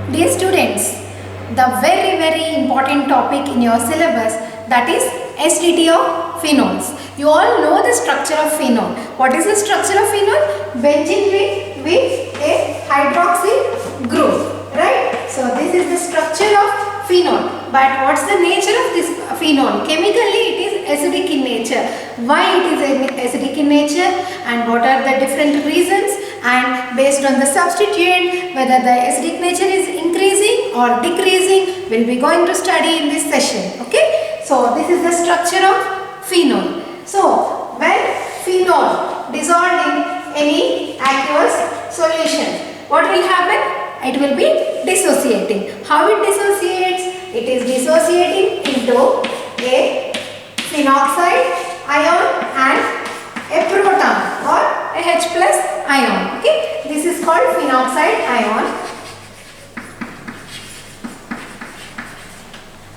Dear students, the very important topic in your syllabus, that is SDT of phenols. You all know the structure of phenol. What is the structure of phenol? Benzene ring with a hydroxyl group, right? So this is the structure of phenol. But what's the nature of this phenol? Chemically it is acidic in nature. Why it is acidic in nature and what are the different reasons, and based on the substituent whether the acidic nature is increasing or decreasing, we'll be going to study in this session. Okay, so this is the structure of phenol. So when phenol dissolved in any aqueous solution, what will happen? It will be dissociating. How it dissociates? It is dissociating into a phenoxide ion and a proton or a H plus ion. Okay, this is called phenoxide ion.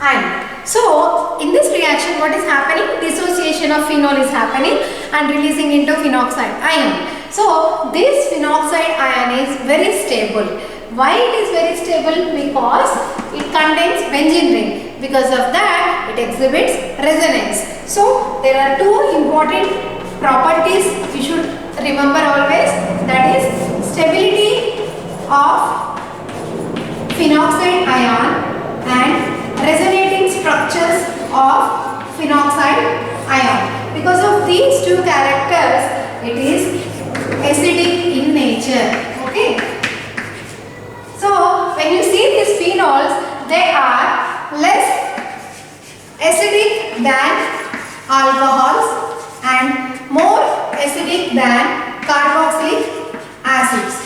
And so in this reaction, what is happening? Dissociation of phenol is happening and releasing into phenoxide ion. So this phenoxide ion is very stable. Why it is very stable? Because it contains benzene ring. Because of that, it exhibits resonance. So there are two important properties you should remember always. That is stability of phenoxide ion and resonating structures of phenoxide ion. Because of these two characters, it is acidic in nature. Okay. So when you see these phenols, they are less acidic than alcohols and more acidic than carboxylic acids.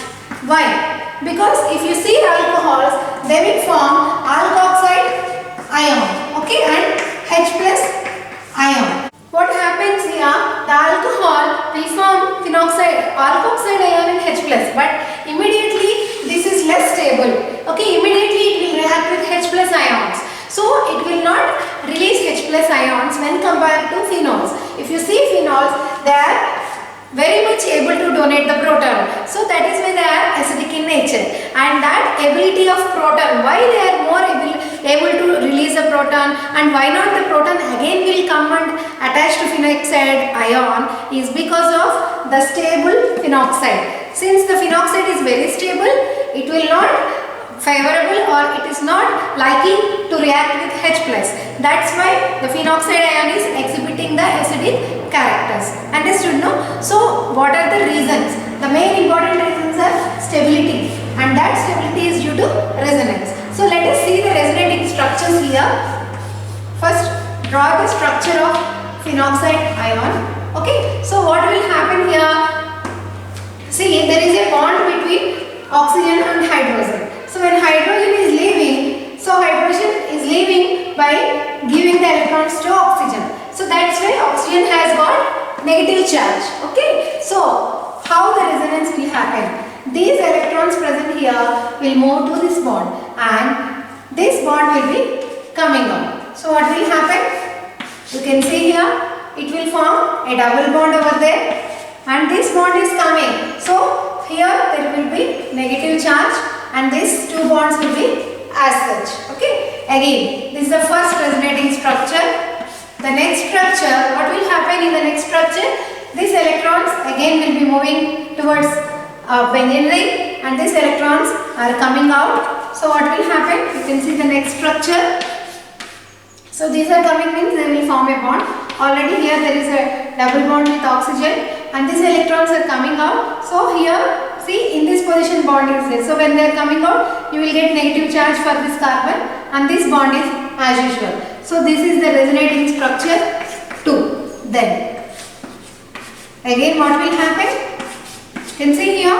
Why? Because if you see alcohols, they will form alkoxide ion, okay, and H plus ion. What happens here? The alcohol will form alkoxide ion and H plus, but immediately this is less stable. Okay, immediately it will react with H plus ions. So it will not release H plus ions when compared to phenols. If you see phenols, they are very much able to donate the proton. So that is why they are acidic in nature. And that ability of proton, why they are more able to release the proton and why not the proton again will come and attach to phenoxide ion is because of the stable phenoxide. Since the phenoxide is very stable, it will not favorable or it is not liking to react with H plus. That's why the phenoxide ion is exhibiting the acidic characters. Understood, no? So what are the reasons? The main important reasons are stability, and that stability is due to resonance. So let us see the resonating structures here. First, draw the structure of phenoxide ion. Okay, so what will happen here? See, there is a bond between oxygen and hydrogen. So when hydrogen is leaving, so hydrogen is leaving by giving the electrons to oxygen. So that's why oxygen has got negative charge. Okay, so how the resonance will happen? These electrons present here will move to this bond and this bond will be coming out. So what will happen? You can see here, it will form a double bond over there and this bond is coming. So here there will be negative charge and these two bonds will be as such. Okay, again this is the first resonating structure. The next structure, what will happen in the next structure? These electrons again will be moving towards benzene ring and these electrons are coming out. So what will happen? You can see the next structure. So these are coming means they will form a bond. Already here there is a double bond with oxygen and these electrons are coming out. So here see in this position bond is there. So when they are coming out, you will get negative charge for this carbon and this bond is as usual. So this is the resonating structure 2. Then again what will happen? You can see here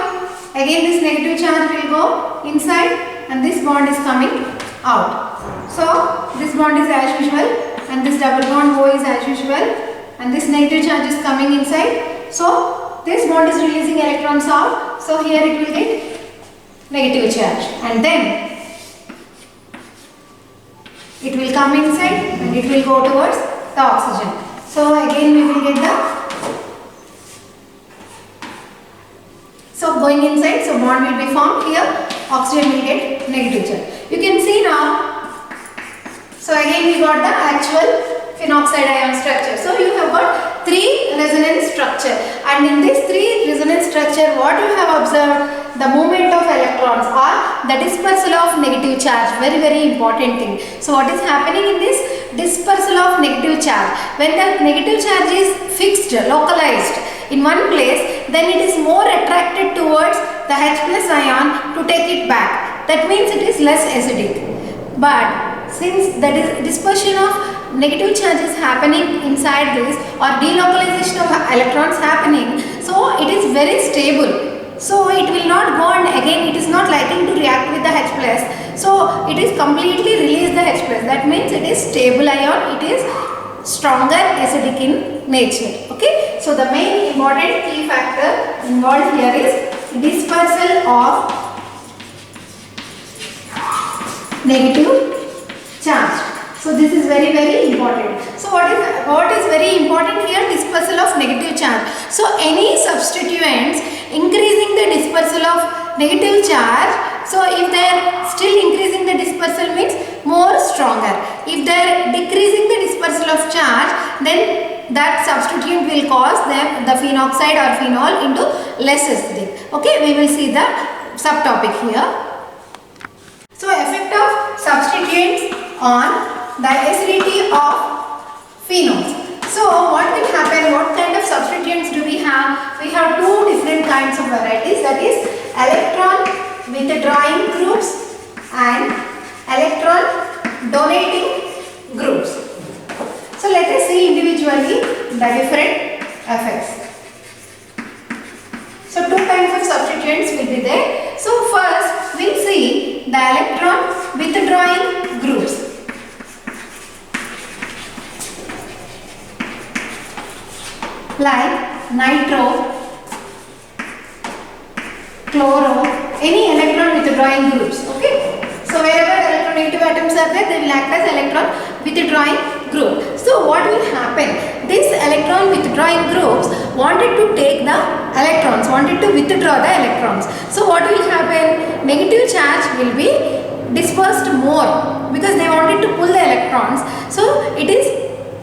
again this negative charge will go inside and this bond is coming out. So this bond is as usual and this double bond O is as usual and this negative charge is coming inside. So this bond is releasing electrons out. So here it will get negative charge and then it will come inside and it will go towards the oxygen. So again we will get the going inside, so bond will be formed here, oxygen will get negative nature. You can see now. So again we got the actual phenoxide ion structure. So you have got 3 resonance structure, and in this 3 resonance structure what you have observed, the movement of electrons or the dispersal of negative charge. Very important thing. So what is happening in this dispersal of negative charge? When the negative charge is fixed, localized in one place, then it is more attracted towards the H plus ion to take it back. That means it is less acidic. But since the dispersion of negative charge is happening inside this, or delocalization of electrons happening, so it is very stable. So it will not go on again, it is not liking to react with the H plus. So it is completely release the H plus. That means it is stable ion, it is stronger acidic in nature. Okay. So the main important key factor involved here is dispersal of negative charge. So this is very important. So what is very important here? Dispersal of negative charge. So any substituents increasing the dispersal of negative charge, so if they are still increasing the dispersal means more stronger. If they are decreasing the dispersal of charge, then that substituent will cause them, the phenoxide or phenol, into less acidic. Okay, we will see the subtopic here. So effect of substituents on the acidity of phenols. So what will happen, what kind of substituents do we have? We have 2 different kinds of varieties, that is electron withdrawing groups and electron donating groups. So let us see individually the different effects. So 2 kinds of substituents will be there. So first we will see the electron withdrawing groups. Like nitro, chloro, any electron withdrawing groups. Okay. So wherever electronegative atoms are there, they will act as electron withdrawing group. So what will happen? These electron withdrawing groups wanted to take the electrons, wanted to withdraw the electrons. So what will happen? Negative charge will be dispersed more because they wanted to pull the electrons. So it is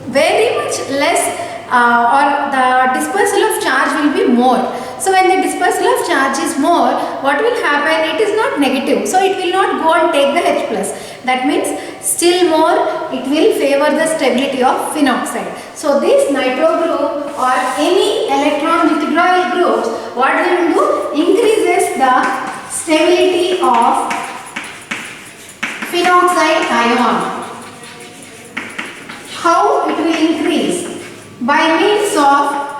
very much less or the dispersal of charge will be more. So when the dispersal of charge is more, what will happen? It is not negative. So it will not go and take the H plus. That means still more it will favor the stability of phenoxide. So this nitro group or any electron withdrawal groups, what they will do? Increases the stability of phenoxide ion. How it will increase? By means of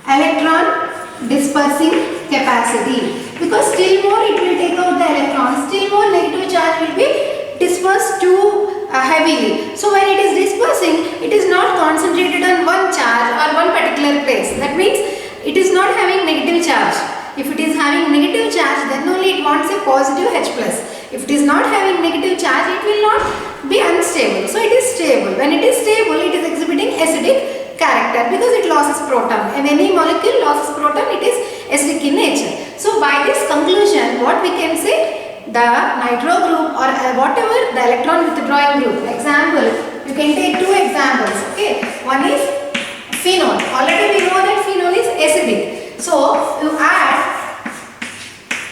electron dispersing capacity, because still more it will take out the electrons, still more negative charge will be dispersed too heavily. So when it is dispersing, it is not concentrated on one charge or one particular place. That means it is not having negative charge. If it is having negative charge, then only it wants a positive H plus. If it is not having negative charge, it will not be unstable. So it is stable. When it is stable, it is exhibiting acidic character because it loses proton. When any molecule loses proton, it is acidic in nature. So by this conclusion, what we can say, the nitro group or whatever the electron withdrawing group. Example, you can take 2 examples. Okay, one is phenol. Already we know that phenol is acidic. So you add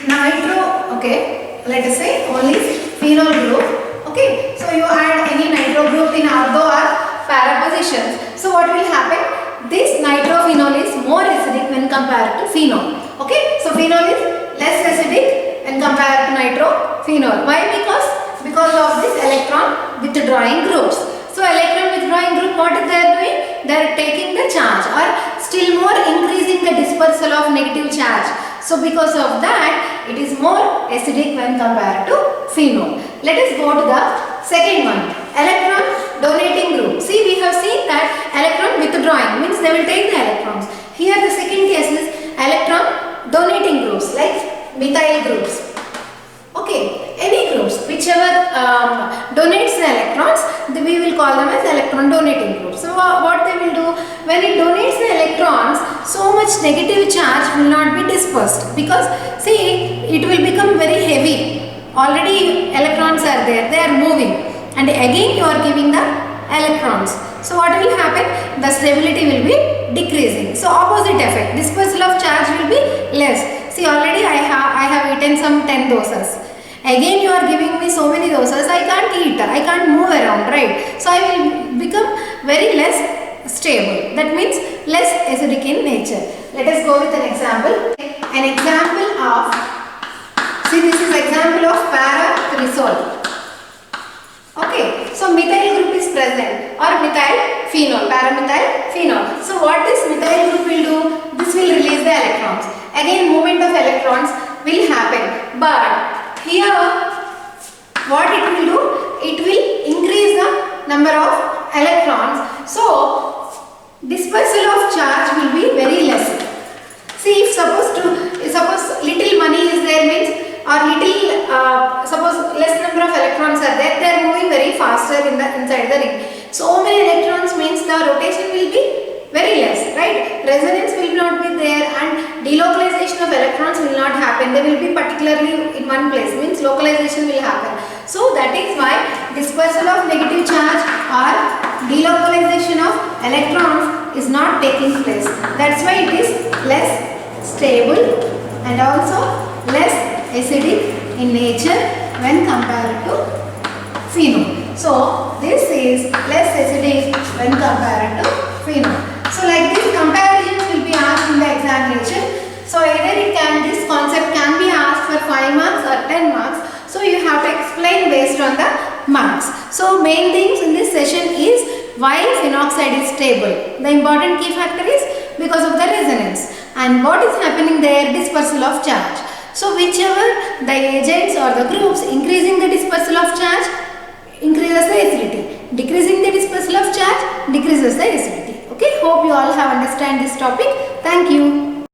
nitro. Okay, let us say only phenol group. Okay, so you add any nitro group in ortho or para positions. So what will happen? This nitrophenol is more acidic when compared to phenol. Okay, so phenol is less acidic when compared to nitrophenol. Why? Because of this electron withdrawing groups. So electron withdrawing group, what they are doing? They are taking the charge or still more increasing the dispersal of negative charge. So because of that, it is more acidic when compared to phenol. Let us go to the second one, electron donating group. See, we have seen that electron withdrawing means they will take the electrons. Here the second case is electron donating groups like methyl groups. Okay, any groups whichever donates the electrons, we will call them as electron donating groups. So what they will do, when it donates the electrons, so much negative charge will not be dispersed because see, it will become very heavy. already electrons are there, they are moving, and again you are giving the electrons. So what will happen? The stability will be decreasing. So opposite effect, dispersal of charge will be less. See, already I have eaten some 10 dosas. Again you are giving me so many dosas, I can't eat, I can't move around, right? So I will become very less stable. That means less acidic in nature. Let us go with an example. An example of, see, this is example of para-cresol. Okay, so methyl group is present, or methyl phenol, paramethyl phenol. So what this methyl group will do? This will release the electrons. Again movement of electrons will happen. But here what it will do? It will increase the number of electrons. So dispersal of charge will be very less. See, if suppose little money is there means, or little suppose less number of electrons are there, they are moving very faster inside the ring. So many electrons means the rotation will be very less, right? Resonance will not be there, and delocalization of electrons will not happen. They will be particularly in one place, means localization will happen. So that is why dispersal of negative charge or delocalization of electrons is not taking place. That's why it is less stable and also less acidic in nature when compared to phenol. So this is less acidic when compared to phenol. So like these comparisons will be asked in the examination. So either this concept can be asked for 5 marks or 10 marks. So you have to explain based on the marks. So main things in this session is why phenoxide is stable. The important key factor is because of the resonance. And what is happening there? Dispersal of charge. So whichever the agents or the groups increasing the dispersal of charge increases the acidity. Decreasing the dispersal of charge decreases the acidity. Okay, hope you all have understand this topic. Thank you.